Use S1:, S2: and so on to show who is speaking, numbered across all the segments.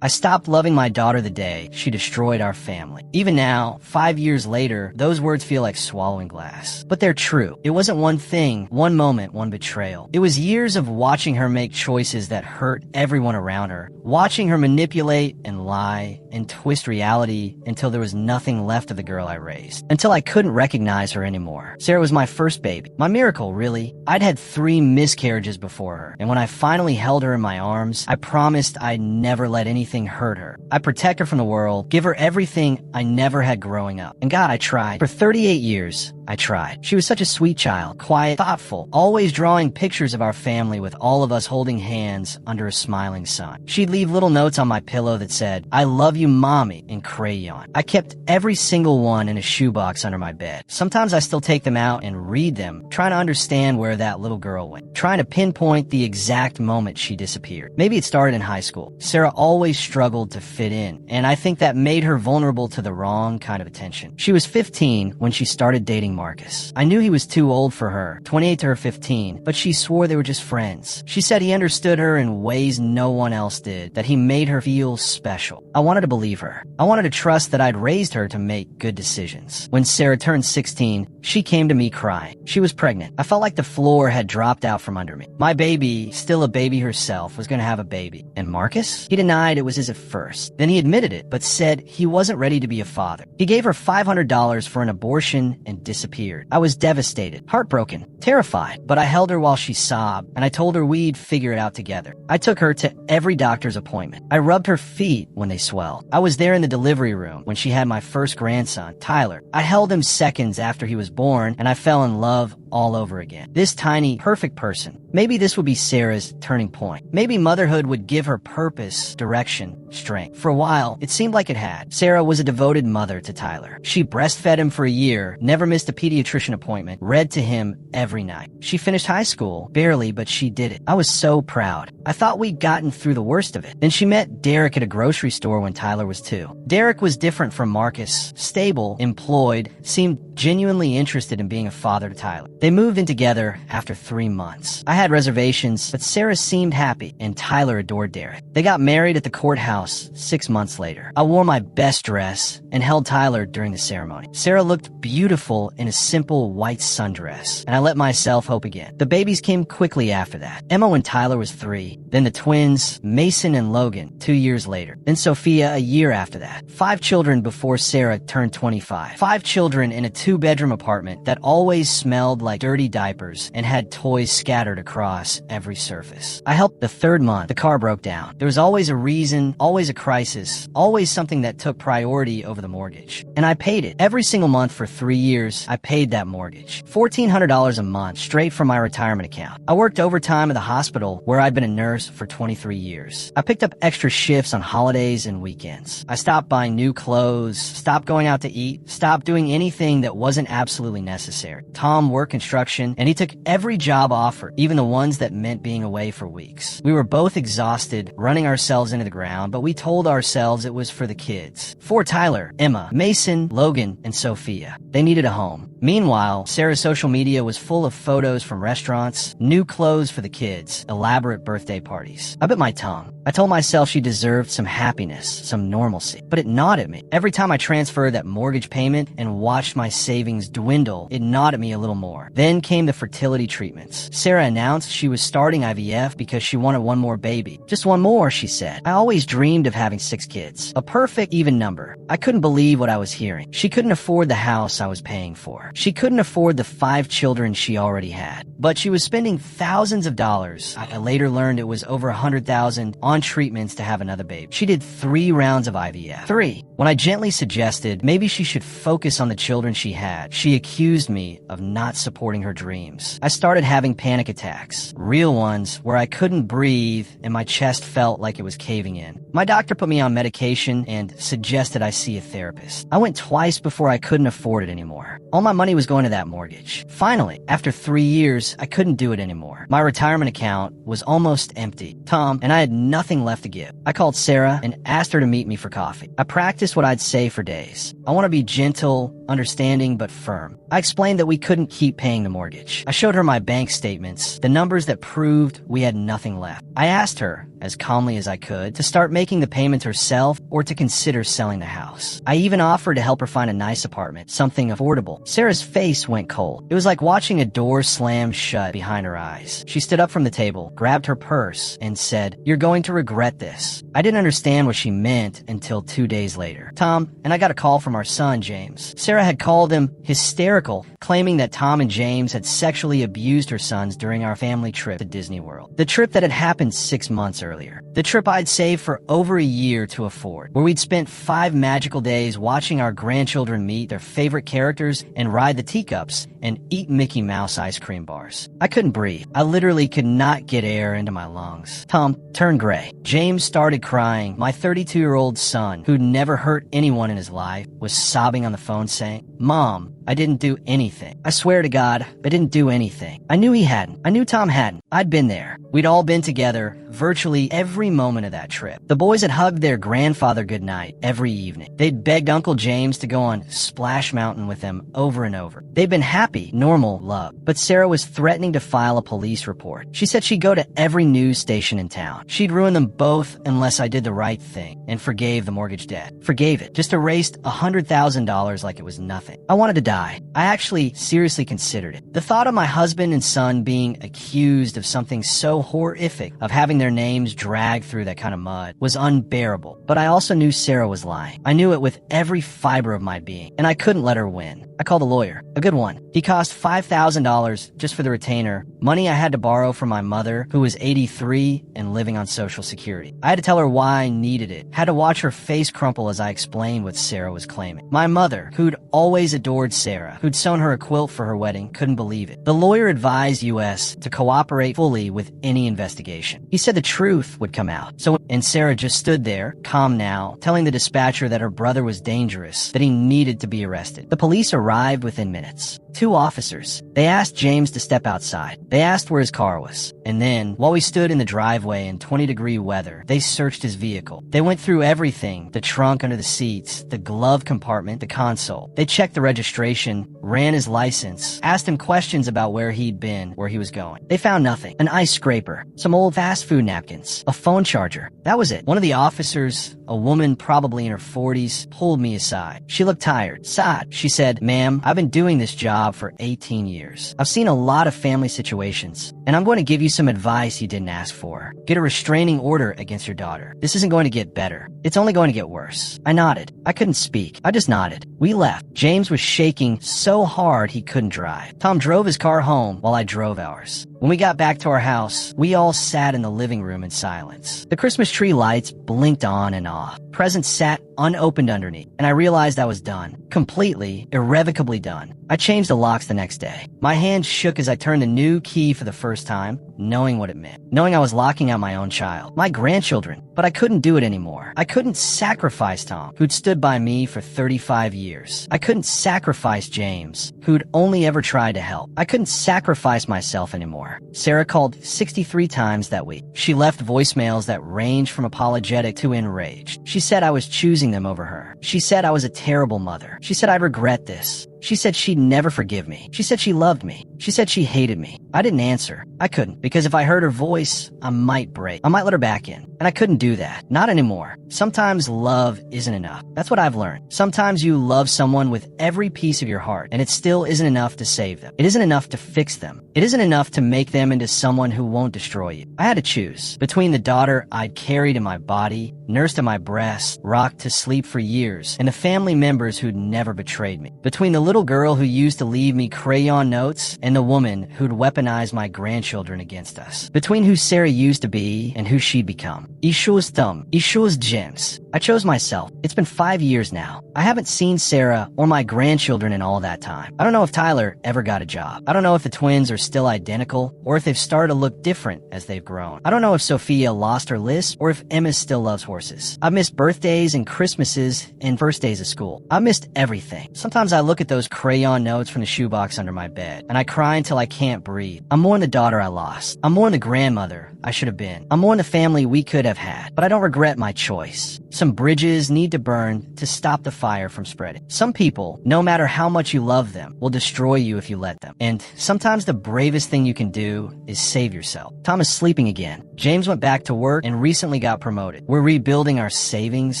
S1: I stopped loving my daughter the day she destroyed our family. Even now, 5 years later, those words feel like swallowing glass. But they're true. It wasn't one thing, one moment, one betrayal. It was years of watching her make choices that hurt everyone around her, watching her manipulate and lie and twist reality until there was nothing left of the girl I raised, until I couldn't recognize her anymore. Sarah was my first baby. My miracle, really. I'd had 3 miscarriages before her, and when I finally held her in my arms, I promised I'd never let anything hurt her. I'd protect her from the world, give her everything I never had growing up. And God, I tried. For 38 years, I tried. She was such a sweet child, quiet, thoughtful, always drawing pictures of our family with all of us holding hands under a smiling sun. She'd leave little notes on my pillow that said, "I love you, Mommy," in crayon. I kept every single one in a shoebox under my bed. Sometimes I still take them out and read them, trying to understand where that little girl went, trying to pinpoint the exact moment she disappeared. Maybe it started in high school. Sarah always struggled to fit in, and I think that made her vulnerable to the wrong kind of attention. She was 15 when she started dating Marcus. I knew he was too old for her, 28 to her 15, but she swore they were just friends. She said he understood her in ways no one else did, that he made her feel special. I wanted to believe her. I wanted to trust that I'd raised her to make good decisions. When Sarah turned 16, she came to me crying. She was pregnant. I felt like the floor had dropped out from under me. My baby, still a baby herself, was going to have a baby. And Marcus? He denied it was his at first. Then he admitted it, but said he wasn't ready to be a father. He gave her $500 for an abortion and disappeared. I was devastated, heartbroken, terrified, but I held her while she sobbed, and I told her we'd figure it out together. I took her to every doctor's appointment. I rubbed her feet when they swelled. I was there in the delivery room when she had my first grandson, Tyler. I held him seconds after he was born, and I fell in love all over again. This tiny, perfect person. Maybe this would be Sarah's turning point. Maybe motherhood would give her purpose, direction, strength. For a while, it seemed like it had. Sarah was a devoted mother to Tyler. She breastfed him for a year, never missed a pediatrician appointment, read to him every night. She finished high school, barely, but she did it. I was so proud. I thought we'd gotten through the worst of it. Then she met Derek at a grocery store when Tyler was 2. Derek was different from Marcus, stable, employed, seemed genuinely interested in being a father to Tyler. They moved in together after 3 months. I had reservations, but Sarah seemed happy, and Tyler adored Derek. They got married at the courthouse 6 months later. I wore my best dress and held Tyler during the ceremony. Sarah looked beautiful in a simple white sundress, and I let myself hope again. The babies came quickly after that. Emma when Tyler was 3, then the twins, Mason and Logan, 2 years later, then Sophia a year after that. 5 children before Sarah turned 25. 5 children in a 2-bedroom apartment that always smelled like dirty diapers and had toys scattered across every surface. I helped the 3rd month. The car broke down. There was always a reason, always a crisis, always something that took priority over the mortgage. And I paid it. Every single month for 3 years, I paid that mortgage. $1,400 a month, straight from my retirement account. I worked overtime at the hospital where I'd been a nurse for 23 years. I picked up extra shifts on holidays and weekends. I stopped buying new clothes, stopped going out to eat, stopped doing anything that wasn't absolutely necessary. Tom worked construction, and he took every job offered, even the ones that meant being away for weeks. We were both exhausted, running ourselves into the ground, but we told ourselves it was for the kids. For Tyler, Emma, Mason, Logan, and Sophia. They needed a home. Meanwhile, Sarah's social media was full of photos from restaurants, new clothes for the kids, elaborate birthday parties. I bit my tongue. I told myself she deserved some happiness, some normalcy, but it gnawed at me. Every time I transferred that mortgage payment and watched my savings dwindle, it gnawed at me a little more. Then came the fertility treatments. Sarah announced she was starting IVF because she wanted one more baby. Just one more, she said. I always dreamed of having 6 kids. A perfect, even number. I couldn't believe what I was hearing. She couldn't afford the house I was paying for. She couldn't afford the 5 children she already had. But she was spending thousands of dollars. I later learned it was over $100,000 on treatments to have another baby. She did 3 rounds of IVF. 3. When I gently suggested maybe she should focus on the children she had, she accused me of not supporting her dreams. I started having panic attacks. Real ones where I couldn't breathe and my chest felt like it was caving in. My doctor put me on medication and suggested I see a therapist. I went twice before I couldn't afford it anymore. All my money was going to that mortgage. Finally, after 3 years, I couldn't do it anymore. My retirement account was almost empty. Tom and I had nothing left to give. I called Sarah and asked her to meet me for coffee. I practiced what I'd say for days. I want to be gentle, understanding, but firm. I explained that we couldn't keep paying the mortgage. I showed her my bank statements, the numbers that proved we had nothing left. I asked her, as calmly as I could, to start making the payments herself or to consider selling the house. I even offered to help her find a nice apartment, something affordable. Sarah's face went cold. It was like watching a door slam shut behind her eyes. She stood up from the table, grabbed her purse, and said, "You're going to regret this." I didn't understand what she meant until 2 days later. Tom and I got a call from our son, James. Sarah had called him hysterical, claiming that Tom and James had sexually abused her sons during our family trip to Disney World. The trip that had happened 6 months earlier. The trip I'd saved for over a year to afford, where we'd spent 5 magical days watching our grandchildren meet their favorite characters and ride the teacups and eat Mickey Mouse ice cream bars. I couldn't breathe. I literally could not get air into my lungs. Tom turned gray. James started crying. My 32-year-old son, who'd never hurt anyone in his life, was sobbing on the phone saying, "Mom, I didn't do anything. I swear to God, I didn't do anything." I knew he hadn't. I knew Tom hadn't. I'd been there. We'd all been together virtually every moment of that trip. The boys had hugged their grandfather goodnight every evening. They'd begged Uncle James to go on Splash Mountain with them over and over. They'd been happy, normal love. But Sarah was threatening to file a police report. She said she'd go to every news station in town. She'd ruin them both unless I did the right thing and forgave the mortgage debt. Forgave it. Just erased $100,000 like it was nothing. I wanted to die. I actually seriously considered it. The thought of my husband and son being accused of something so horrific, of having their names dragged through that kind of mud, was unbearable. But I also knew Sarah was lying. I knew it with every fiber of my being, and I couldn't let her win. I called a lawyer, a good one. He cost $5,000 just for the retainer, money I had to borrow from my mother, who was 83 and living on Social Security. I had to tell her why I needed it, had to watch her face crumple as I explained what Sarah was claiming. My mother, who'd always adored Sarah, who'd sewn her a quilt for her wedding, couldn't believe it. The lawyer advised U.S. to cooperate fully with any investigation. He said the truth would come out. And Sarah just stood there, calm now, telling the dispatcher that her brother was dangerous, that he needed to be arrested. The police arrived within minutes. 2 officers. They asked James to step outside. They asked where his car was. And then, while we stood in the driveway in 20-degree weather, they searched his vehicle. They went through everything, the trunk under the seats, the glove compartment, the console. They checked the registration, ran his license, asked him questions about where he'd been, where he was going. They found nothing. An ice scraper, some old fast food napkins, a phone charger. That was it. One of the officers, a woman probably in her 40s, pulled me aside. She looked tired. Sad. She said, "Ma'am, I've been doing this job for 18 years. I've seen a lot of family situations, and I'm going to give you some advice you didn't ask for. Get a restraining order against your daughter. This isn't going to get better. It's only going to get worse." I nodded. I couldn't speak. I just nodded. We left. James was shaking so hard he couldn't drive. Tom drove his car home while I drove ours. When we got back to our house, we all sat in the living room in silence. The Christmas tree lights blinked on and off. Presents sat unopened underneath, and I realized I was done. Completely, irrevocably done. I changed the locks the next day. My hand shook as I turned the new key for the first time, knowing what it meant. Knowing I was locking out my own child, my grandchildren, but I couldn't do it anymore. I couldn't sacrifice Tom, who'd stood by me for 35 years. I couldn't sacrifice James, who'd only ever tried to help. I couldn't sacrifice myself anymore. Sarah called 63 times that week. She left voicemails that ranged from apologetic to enraged. She said I was choosing them over her. She said I was a terrible mother. She said I'd regret this. She said she'd never forgive me. She said she loved me. She said she hated me. I didn't answer. I couldn't, because if I heard her voice, I might break. I might let her back in. And I couldn't do that. Not anymore. Sometimes love isn't enough. That's what I've learned. Sometimes you love someone with every piece of your heart, and it still isn't enough to save them. It isn't enough to fix them. It isn't enough to make them into someone who won't destroy you. I had to choose between the daughter I'd carried in my body, nursed in my breast, rocked to sleep for years, and the family members who'd never betrayed me. Between the little girl who used to leave me crayon notes and the woman who'd weaponized my grandchildren against us. Between who Sarah used to be and who she'd become. I chose Tom. I chose James. I chose myself. It's been 5 years now. I haven't seen Sarah or my grandchildren in all that time. I don't know if Tyler ever got a job. I don't know if the twins are still identical or if they've started to look different as they've grown. I don't know if Sophia lost her lisp or if Emma still loves horses. I've missed birthdays and Christmases and first days of school. I've missed everything. Sometimes I look at those those crayon notes from the shoebox under my bed, and I cry until I can't breathe. I'm mourning the daughter I lost. I'm mourning the grandmother I should have been. I'm mourning the family we could have had, but I don't regret my choice. Some bridges need to burn to stop the fire from spreading. Some people, no matter how much you love them, will destroy you if you let them. And sometimes the bravest thing you can do is save yourself. Tom is sleeping again. James went back to work and recently got promoted. We're rebuilding our savings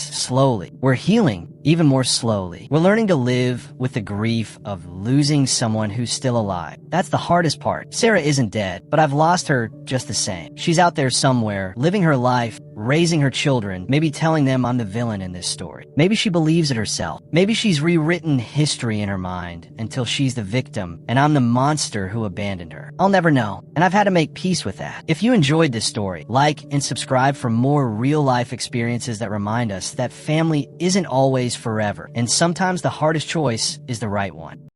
S1: slowly. We're healing even more slowly. We're learning to live with the grief of losing someone who's still alive. That's the hardest part. Sarah isn't dead, but I've lost her just the same. She's out there somewhere, living her life, raising her children, maybe telling them I'm the villain in this story. Maybe she believes it herself. Maybe she's rewritten history in her mind until she's the victim and I'm the monster who abandoned her. I'll never know, and I've had to make peace with that. If you enjoyed this story, like and subscribe for more real-life experiences that remind us that family isn't always forever, and sometimes the hardest choice is the right one.